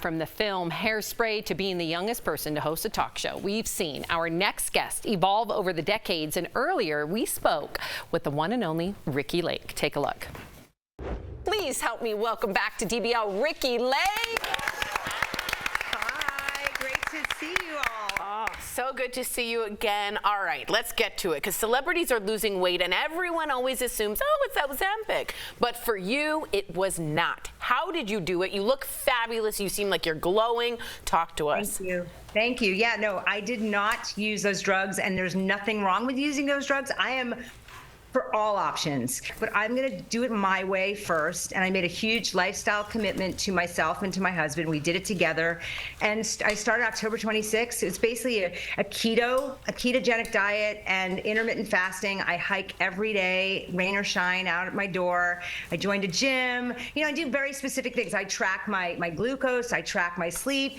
From the film Hairspray to being the youngest person to host a talk show, we've seen our next guest evolve over the decades, and earlier we spoke with the one and only Ricki Lake. Take a look. Please help me welcome back to DBL, Ricki Lake. Hi, great to see you all. Oh, so good to see you again. All right, let's get to it, because celebrities are losing weight and everyone always assumes, oh, it's Ozempic. But for you, it was not. How did you do it? You look fabulous. You seem like you're glowing. Talk to us. Thank you. Thank you. Yeah, no, I did not use those drugs, and there's nothing wrong with using those drugs. I am for all options, but I'm going to do it my way first. And I made a huge lifestyle commitment to myself and to my husband. We did it together, and I started October 26th. It's basically a ketogenic diet and intermittent fasting. I hike every day, rain or shine, out at my door. I joined a gym. You know, I do very specific things. I track my glucose, I track my sleep.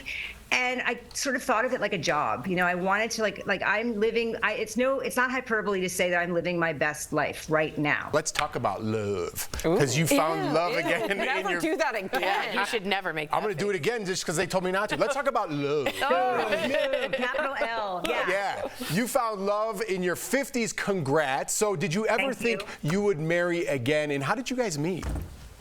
And I sort of thought of it like a job. You know, I wanted to like I'm living, it's not hyperbole to say that I'm living my best life right now. Let's talk about love, because you found love again. Never do that again. Yeah, you should never make that. I'm going to do it again just because they told me not to. Let's talk about love. Love, capital L, yeah. Yeah, you found love in your 50s. Congrats. So did you ever think you would marry again, and how did you guys meet?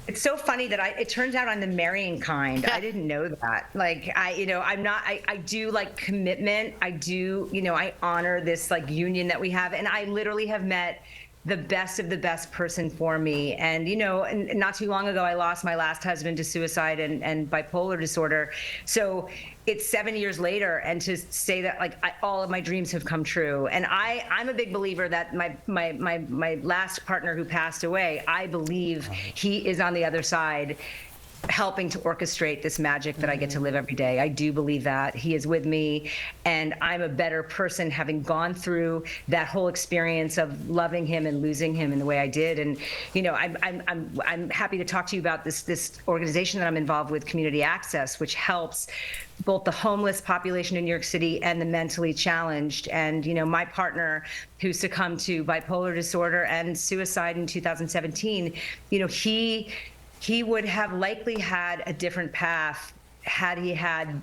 It's so funny that it turns out I'm the marrying kind. I didn't know that. Like, I do like commitment. I do, I honor this like union that we have. And I literally have met the best of the best person for me. And, and not too long ago, I lost my last husband to suicide and bipolar disorder. So it's 7 years later, and to say that like all of my dreams have come true. And I'm a big believer that my last partner who passed away, I believe he is on the other side, helping to orchestrate this magic that I get to live every day. I do believe that he is with me, and I'm a better person having gone through that whole experience of loving him and losing him in the way I did. And I'm happy to talk to you about this organization that I'm involved with, Community Access, which helps both the homeless population in New York City and the mentally challenged. And my partner, who succumbed to bipolar disorder and suicide in 2017, he would have likely had a different path had he had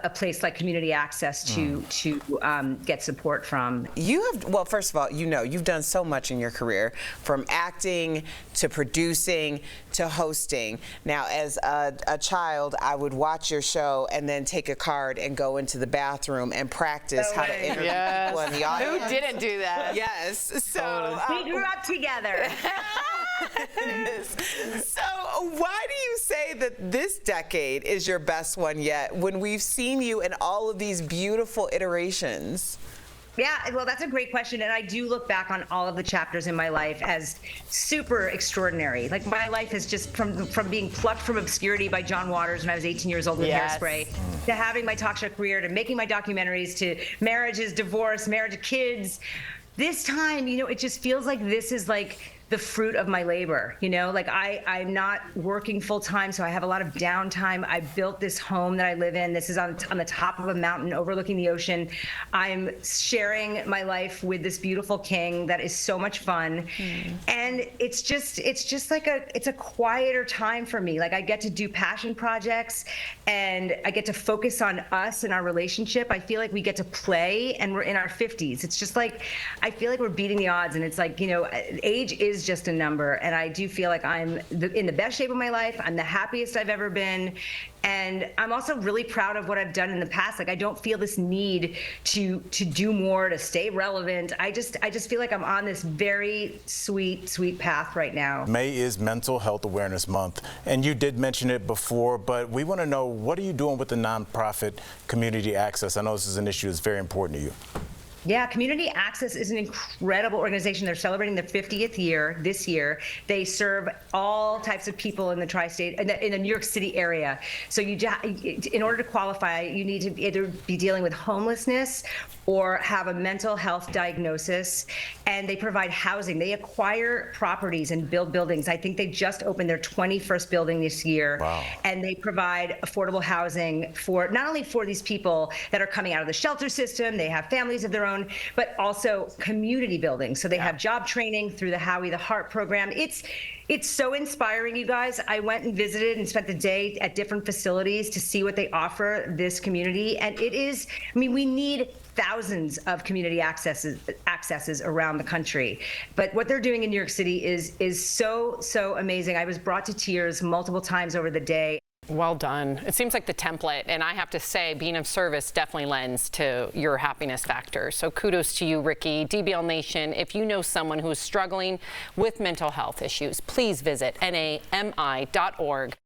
a place like Community Access to get support from. Well, first of all, you've done so much in your career, from acting to producing to hosting. Now, as a child, I would watch your show and then take a card and go into the bathroom and practice how to interview people in the audience. Who didn't do that? Yes. So we grew up together. So why do you say that this decade is your best one yet, when we've seen you in all of these beautiful iterations? Yeah, well, that's a great question. And I do look back on all of the chapters in my life as super extraordinary. Like, my life is just from being plucked from obscurity by John Waters when I was 18 years old with Hairspray, to having my talk show career, to making my documentaries, to marriages, divorce, marriage, kids. This time, it just feels like this is like the fruit of my labor. Like I'm not working full time, so I have a lot of downtime. I built this home that I live in. This is on the top of a mountain overlooking the ocean. I'm sharing my life with this beautiful king that is so much fun. And it's just like it's a quieter time for me. Like, I get to do passion projects, and I get to focus on us and our relationship. I feel like we get to play, and we're in our 50s. It's just like, I feel like we're beating the odds, and it's like, age is just a number, and I do feel like I'm in the best shape of my life. I'm the happiest I've ever been, and I'm also really proud of what I've done in the past. Like, I don't feel this need to do more, to stay relevant. I just feel like I'm on this very sweet path right now. May is Mental Health Awareness Month, and you did mention it before, but we want to know, what are you doing with the nonprofit Community Access? I know this is an issue that's very important to you. Yeah, Community Access is an incredible organization. They're celebrating their 50th year this year. They serve all types of people in the tri-state, in the New York City area. So in order to qualify, you need to either be dealing with homelessness or have a mental health diagnosis. And they provide housing. They acquire properties and build buildings. I think they just opened their 21st building this year. Wow. And they provide affordable housing for not only for these people that are coming out of the shelter system, they have families of their own, own, but also community building. So they have job training through the Howie the Heart program. It's so inspiring, you guys. I went and visited and spent the day at different facilities to see what they offer this community. And it is, I mean, we need thousands of community accesses around the country. But what they're doing in New York City is so amazing. I was brought to tears multiple times over the day. Well done. It seems like the template, and I have to say, being of service definitely lends to your happiness factor. So kudos to you, Ricki. DBL Nation, if you know someone who is struggling with mental health issues, please visit NAMI.org.